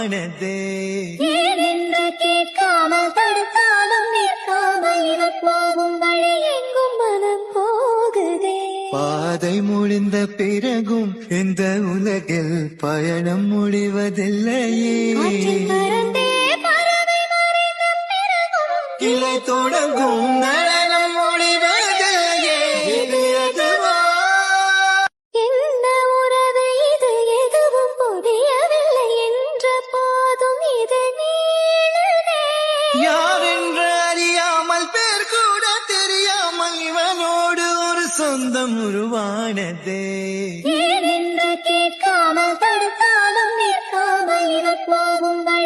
உருவானதே. ஏனென்று கேட்காமல் தடுத்தாலும் நிற்காமல் இவர் போகும் வழி எங்கும் மனம் போகுதே. பாதை முடிந்த பிறகும் இந்த உலகில் பயணம் முடிவதில்லையே. காற்றில் பறந்தே பறவை மறைந்த பிறகும் கிளை தொடங்கும் நடனம் முடிவதில்லையே. இது எதுவோ என்ன உறவு இது எதுவும் புரியவில்லை என்ற போதும் இது நீளதே. யாரென்று அறியாமல் பேர் கூட தெரியாமல் இவனோடு ஒரு சொந்தம் உருவானதே. ஏனென்று கேட்காமல் தடுத்தாலும் நிற்காமல் இவர் போகும் வழி